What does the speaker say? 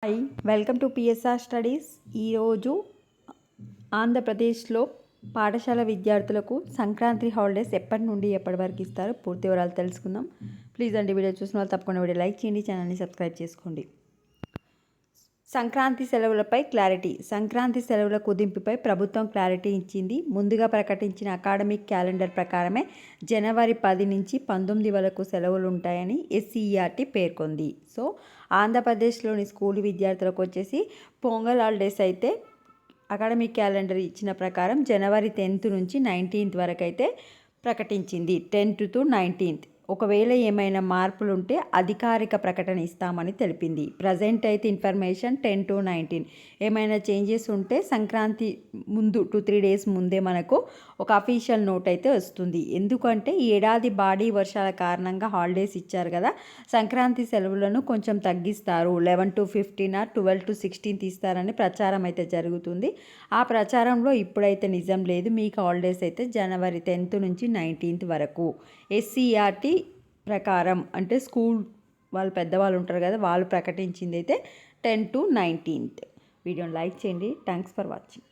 Hi, welcome to PSR studies. ఈరోజు ఆంధ్రప్రదేశ్లో పాఠశాల విద్యార్థులకు సంక్రాంతి హాలిడేస్ ఎప్పటి నుండి ఎప్పటి వరకు ఇస్తారో పూర్తి వివరాలు తెలుసుకుందాం. ప్లీజ్ అండి, వీడియో చూసిన వాళ్ళు తప్పకుండా వీడియో లైక్ చేయండి, ఛానల్ని సబ్స్క్రైబ్ చేసుకోండి. సంక్రాంతి సెలవులపై క్లారిటీ. సంక్రాంతి సెలవుల కుదింపుపై ప్రభుత్వం క్లారిటీ ఇచ్చింది. ముందుగా ప్రకటించిన అకాడమిక్ క్యాలెండర్ ప్రకారమే జనవరి 10 నుంచి 19 వరకు సెలవులు ఉంటాయని ఎస్సీఈఆర్టీ పేర్కొంది. సో ఆంధ్రప్రదేశ్లోని స్కూల్ విద్యార్థులకు వచ్చేసి పొంగల్ హాలిడేస్ అయితే అకాడమిక్ క్యాలెండర్ ఇచ్చిన ప్రకారం జనవరి 10th నుంచి 19th వరకు అయితే ప్రకటించింది. 10th to 19th. ఒకవేళ ఏమైనా మార్పులు ఉంటే అధికారిక ప్రకటన ఇస్తామని తెలిపింది. ప్రజెంట్ అయితే ఇన్ఫర్మేషన్ 10 to 19. ఏమైనా చేంజెస్ ఉంటే సంక్రాంతి ముందు 2-3 days ముందే మనకు ఒక అఫీషియల్ నోట్ అయితే వస్తుంది. ఎందుకంటే ఈ ఏడాది భారీ వర్షాల కారణంగా హాలిడేస్ ఇచ్చారు కదా, సంక్రాంతి సెలవులను కొంచెం తగ్గిస్తారు. 11 to 15 or 12 to 16 ఇస్తారని ప్రచారం అయితే జరుగుతుంది. ఆ ప్రచారంలో ఇప్పుడైతే నిజం లేదు. మీకు హాలిడేస్ అయితే జనవరి 10th నుంచి 19th వరకు ఎస్సీఆర్టీ ప్రకారం, అంటే స్కూల్ వాళ్ళు పెద్దవాళ్ళు ఉంటారు కదా, వాళ్ళు ప్రకటించింది అయితే 10 to 19th. వీడియోని లైక్ చేయండి. Thanks for watching.